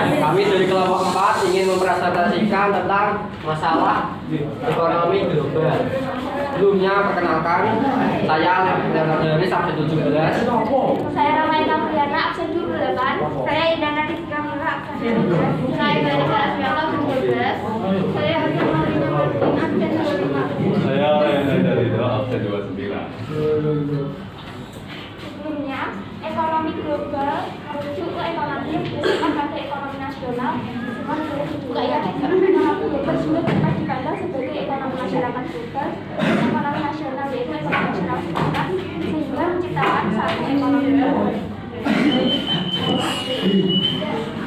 Kami dari kelompok 4 ingin mempresentasikan tentang masalah ekonomi global. Sebelumnya perkenalkan, saya dari absen 17. Saya Ramayana Priana, absen 28. Saya Indana Rizka Mila, absen 12. Saya Balika Asmiala, absen 12. Saya Arya Marina Martin, absen 25. Saya Rena dari absen 29. Sebelumnya, ekonomi global merujuk ke ekonomi yang berdasarkan pada ekonomi nasional. Ekonomi global juga dapat dipandang sebagai ekonomi masyarakat global. Ekonomi nasional yaitu ekonomi masyarakat sehingga menciptakan satu ekonomi global.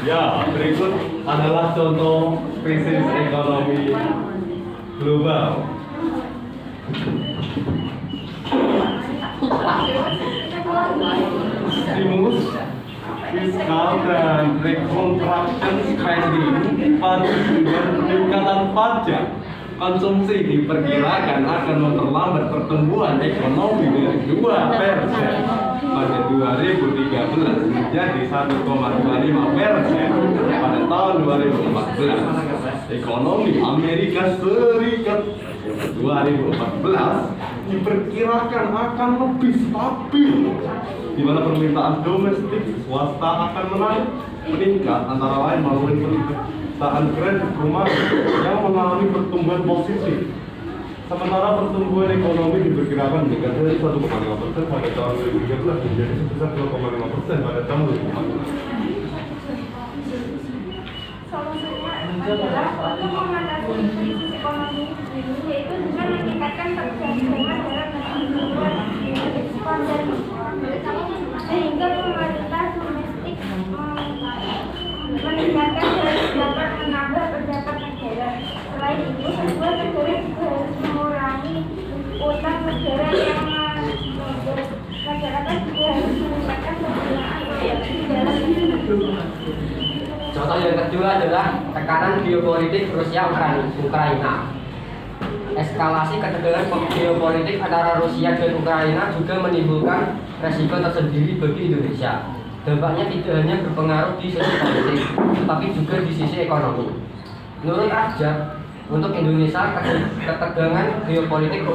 Ya, berikut adalah contoh krisis ekonomi global. Stimulus fiskal dan reconstruction spending pada peningkatan pajak konsumsi diperkirakan akan memperlambat pertumbuhan ekonomi dari 2% pada 2013 menjadi 1,25% pada tahun 2014. Ekonomi Amerika Serikat 2014 diperkirakan akan lebih stabil, di mana permintaan domestik swasta akan meningkat antara lain melalui perusahaan kredit rumah yang mengalami pertumbuhan positif. Sementara pertumbuhan ekonomi diperkirakan meningkat dari 1,5% pada tahun 2013 menjadi sebesar 2,5% pada tahun 2014. Solusinya adalah untuk mengatasi krisis ekonomi ini, yaitu dengan meningkatkan perdagangan dalam negeri sehingga pemerintah domestik meningkatkan dan dapat menambah pendapatan negara. Selain itu, sebuah negara juga harus mengurangi utang negara yang masyarakat juga harus meningkatkan penggunaan produksi dalam negeri. Contoh yang kedua adalah tekanan geopolitik Rusia-Ukraina. Eskalasi ketegangan geopolitik antara Rusia dan Ukraina juga menimbulkan resiko tersendiri bagi Indonesia. Dampaknya tidak hanya berpengaruh di sisi politik, tetapi juga di sisi ekonomi. Menurut Ajak, untuk Indonesia, ketegangan geopolitik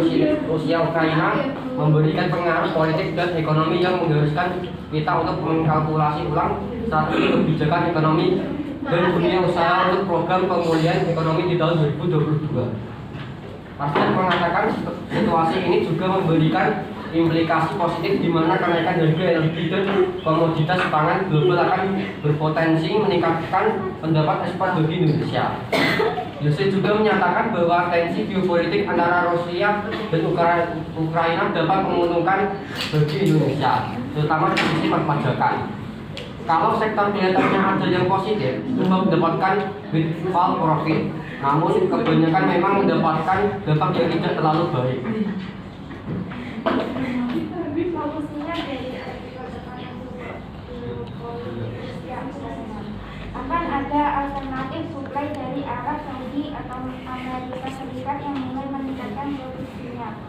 Rusia-Ukraina memberikan pengaruh politik dan ekonomi yang mengharuskan kita untuk mengkalkulasi ulang strategi kebijakan ekonomi dan dunia usaha untuk program pemulihan ekonomi di tahun 2022. Pasien mengatakan situasi ini juga memberikan implikasi positif di mana kenaikan harga energi dan komoditas pangan global akan berpotensi meningkatkan pendapat ekspor bagi Indonesia. Yose juga menyatakan bahwa tensi geopolitik antara Rusia dan Ukraina dapat menguntungkan bagi Indonesia, terutama di sisi perpajakan. Kalau sektor kelihatannya ada yang positif, untuk mendapatkan windfall profit, namun kebanyakan memang mendapatkan dampak yang tidak terlalu baik. Solusinya akan ada alternatif suplai dari Arab Saudi atau Amerika Serikat yang mulai meningkatkan produksinya.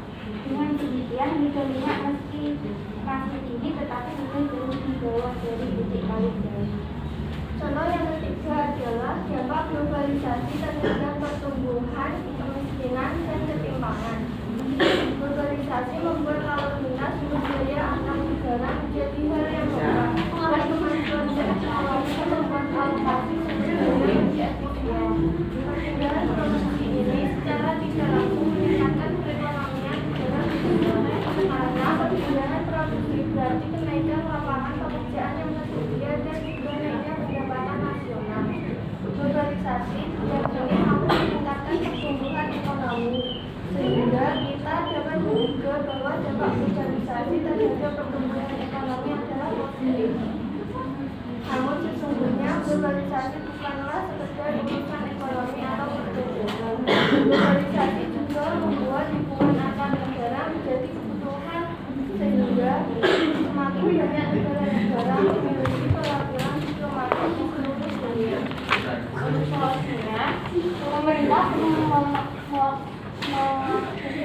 Dengan demikian, harga minyak meski masih tinggi tetapi sudah jauh di bawah dari titik paling jauh. Contoh yang ketiga adalah dampak globalisasi terhadap pertumbuhan, kemiskinan, dan ketimpangan. Globalisasi membuat lalu lintas sumber daya antar negara menjadi hal yang mudah. Dan kemajuan teknologi membuat alokasi sumber daya menjadi efisien. Perpindahan produksi ini secara tidak langsung meningkatkan perekonomian negara tujuannya karena perpindahan produksi berarti kenaikan lapangan pekerjaan yang tersedia dan juga naiknya pendapatan nasional. Globalisasi tidak hanya mampu meningkatkan pertumbuhan ekonomi, sehingga kita dapat menduga bahwa dampak globalisasi terhadap pertumbuhan ekonomi adalah positif. Namun sesungguhnya globalisasi bukanlah sekedar urusan ekonomi atau perdagangan. Globalisasi juga membuat hubungan antar negara menjadi kebutuhan, sehingga semakin banyak negara-negara memiliki perwakilan diplomatik di seluruh dunia. Untuk solusinya, pemerintah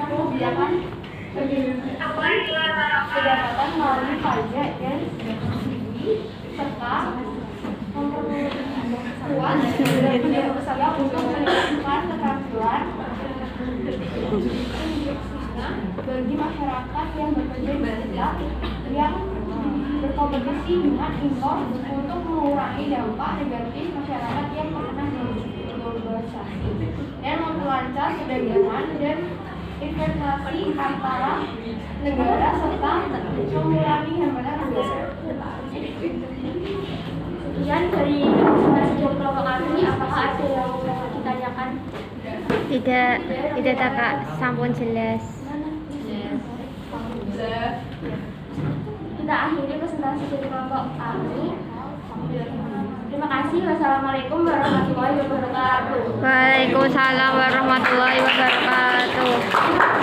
membiarkan pendapatan melalui pajak dan subsidi serta memperluas kuat dan bersama untuk meningkatkan keterampilan bagi masyarakat yang bekerja di sekitar yang berkompetisi dengan impor untuk mengurangi dampak negatif masyarakat yang terkena globalisasi dan memperlancar perdagangan dan investasi antara negara serta mengurangi hambatan negara. Sekian dari presentasi kelompok kami. Apakah ada yang mau ditanyakan? Tidak Kak, sampun jelas. Kita akhiri presentasi dari kelompok kami. Terima kasih. Wassalamualaikum warahmatullahi wabarakatuh. Waalaikumsalam warahmatullahi wabarakatuh.